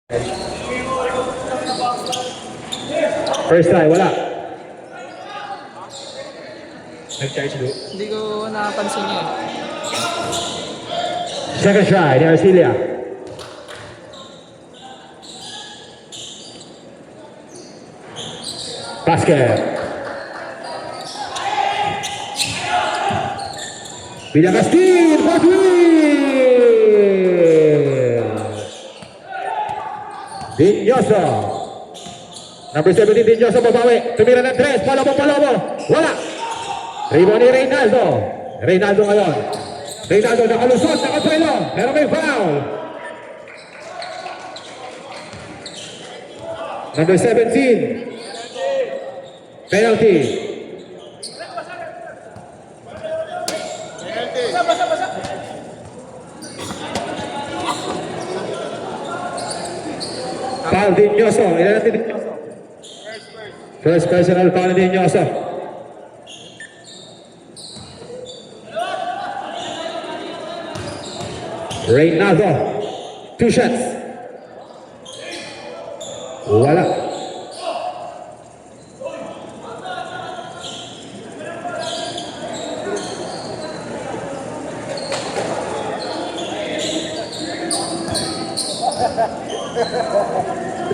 First try, wala. Nag-charge do? Hindi ko nakapansin yun. Second try, ni Arcilia. Basket. Villacastin, for win! Dinyoso. Number 17, Dinyoso, babawi. Tumira ng 3, palobo. Wala. Rebound ni Reynaldo. Reynaldo ngayon. Reynaldo nakalusot, nakapelo. Pero may foul. Number 17. Penalty. Foul Dinyoso. Ilan natin Dinyoso? First personal foul ni Dinyoso. Reynaldo. 2 shots. Wala.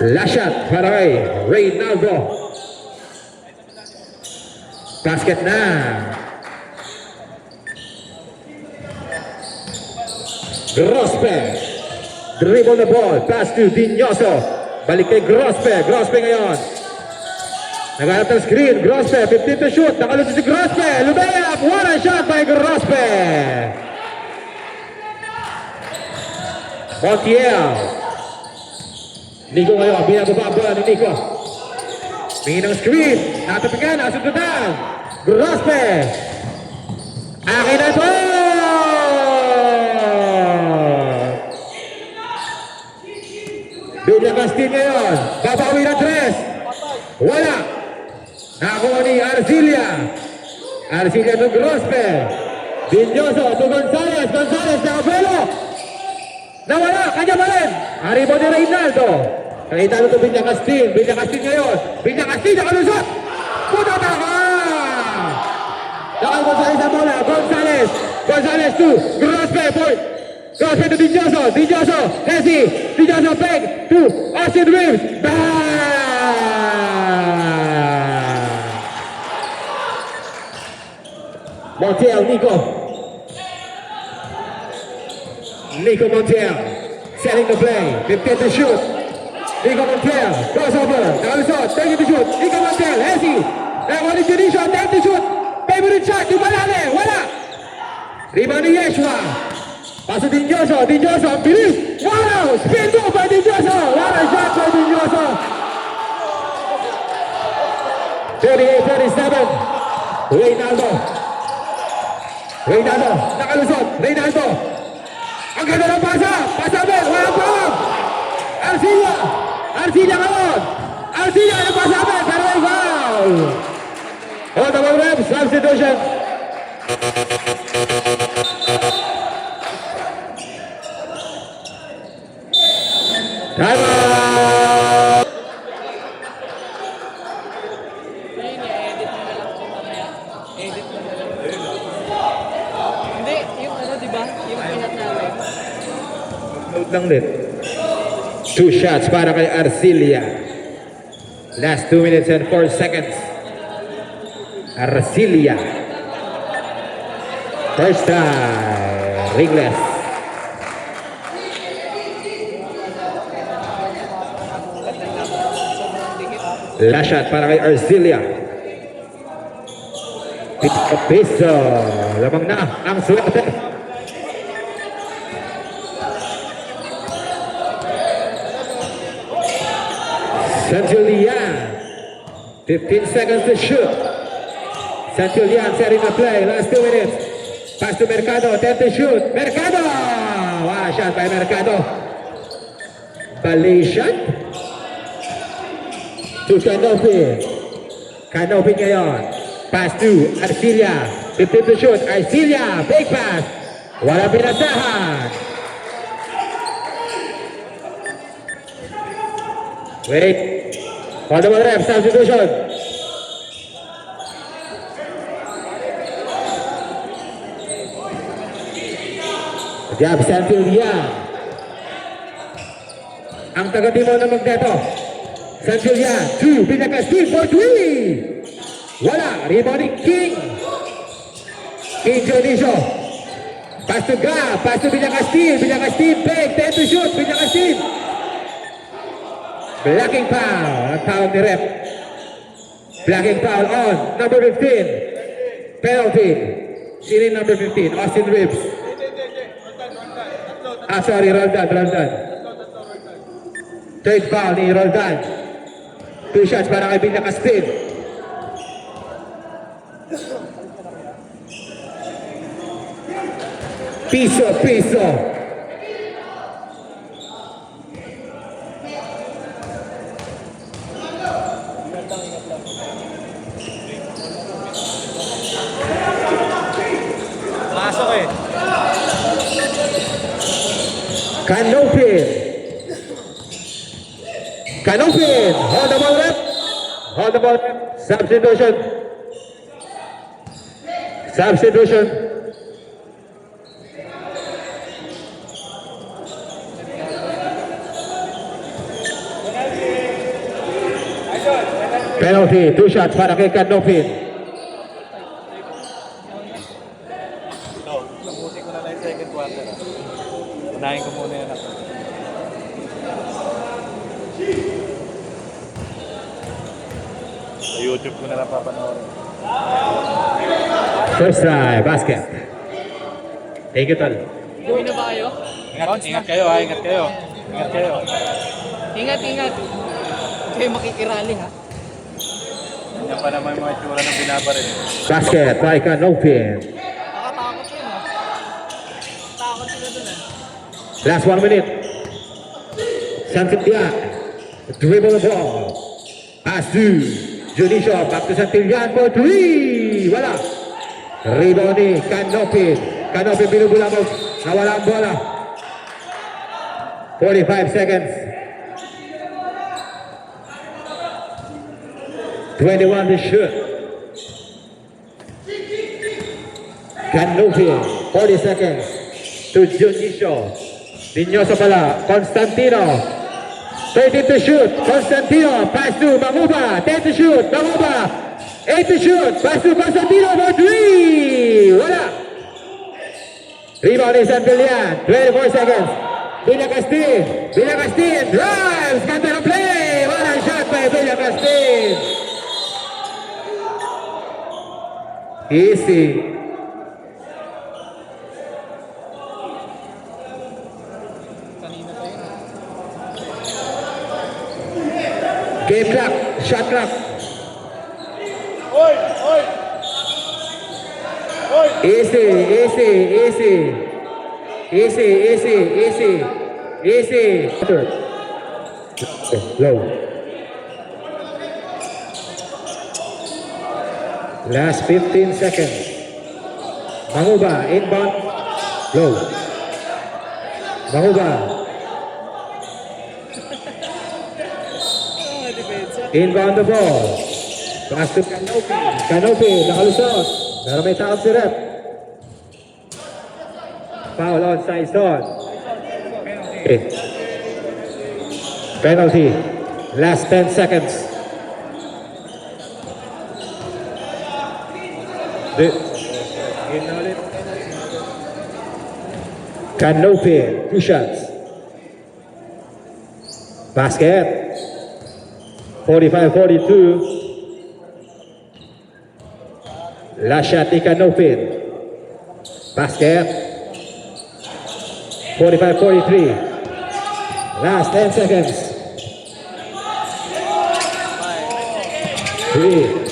Last shot para kay Reynaldo. Basket na. Grospe. Dribble the ball. Pass to Dinyoso. Balik kay Grospe. Grospe ngayon. Naghanap ng screen. Grospe. 15 to shoot. Nakalusot si Grospe. Lumayap. What a shot by Grospe. Montiel. Nico ngayon. Binababa bola ni Nico. Tingin ng screen. Natapigan. Nasundutan. Grospe. Akin na ito. Villacastin ngayon. Babawi ng 3. Wala. Nakakuha ni Arcilia. Arcilia to Grospe. Dinyoso to Gonzalez. Gonzalez nakapelo. Nawala. Kanya pa rin. Haribo ni Reynaldo. Reynaldo to Villacastin. Villacastin ngayon. Villacastin nakalusot. Puta ka! Nakal Gonzalez na bola. Gonzalez. Gonzalez to Grospe. Point. Grospe to Dinyoso. Dinyoso. Nessie. Dinyoso peg to Austin Reeves. Bang! Montiel, Nico. Nico Montiel. Setting the play. 15 to shoot. Nico Montiel. Crossover. Nakalusot. Taking to shoot. Nico Montiel. Nessie. Nakakuha ni Junicio. 10 to shoot. Favorite shot. Di malali. Wala. Rebound ni Yeshua. Paso Dinyoso. Dinyoso. Bilis. Wow. Spin move by Dinyoso. What a shot by Dinyoso. 38-37. Reynaldo. Reynaldo. Nakalusot. Reynaldo. Ang ganda ng pasa. Pasabel. Walang pawag. Arcilia. Arcilia ngayon. Arcilia ng pasabel. Pero may foul. On the ball rep. Substitution. Time out. Ayun, i-edit mo na lang ito mamaya. Edit mo na lang. Hindi, yung ano, di ba? Yung pinat namin. Note lang din. 2 shots para kay Arcilia. Last 2 minutes and 4 seconds. Arcilia. First time. Ringless. Last shot para kay Arcilia. Piso. Lamang na ang swerte. Santillan. 15 seconds to shoot. Santillan setting the play. Last 2 minutes. Pass to Mercado. 10 to shoot. Mercado. Wow, shot by Mercado. Balation. To Canopy. Canopy ngayon. Pass to Arcilia. 15 to shoot. Arcilia. Big pass. Walang pinasahan. Wait. For the rep, substitution. Jab Santillia. Ang taga-timo na magneto. Santillia, 2, pinaka-Steve for 3. Wala, rebounding King. King Dioniso. Pass to Gab, pass to pinaka-Steve, big, 10 to shoot, pinaka-Steve. Blocking foul, ang tawag ni rep. Blocking foul on number 15. Penalty. Sino yung number 15? Austin Reeves. Sorry, Roldan. Third foul ni Roldan. 2 shots para kay pinaka-Steve. Piso. Pasok eh. Canopin. Hold the ball rep. Substitution. Penalty, 2 shots para kay Canopin. So, tapusin ko na lang yung second quarter. Unahin ko muna yan ako. Sa YouTube ko na lang papanoorin. First try, basket. Thank you, Tol. Buhay na ba kayo? Ingat kayo ha, ingat kayo. Ingat. Kayo makikirali ha. Yan pa naman yung mga itsura ng binabaril. Basket by Canopin. Nakatakot yun ha. Takot sila dun ha. Last 1 minute. Santillan. Dribble the ball. Pass to Junicio. Back to Santillan for 3. Wala. Rebound ni Canopin. Canopin binubula mo. Nawala ang bola. 45 seconds. 21 to shoot. Canopin. 40 seconds. To Junicio. Dinyosa pala. Constantino. 30 to shoot. Constantino. Pass to Mamuba. 10 to shoot. Mamuba. 8 to shoot. Pass to Constantino for 3. Wala. Rebound ni Santillan. 24 seconds. Villacastin. Drives. Ganda ng play. Wala shot by Villacastin. Easy. Kanina pa yun. Game clock. Shot clock. Oy! Easy. Low. Last 15 seconds. Mahuba, inbound. Low. Mahuba, Depensa. inbound the ball. Pass to Canopin, nakalusot. Pero may takot si rep. Foul on side zone. Penalty. Last 10 seconds. Canopin, 2 shots. Basket. 45-42. Last shot ni Canopin. Basket. 45-43. Last 10 seconds. 3.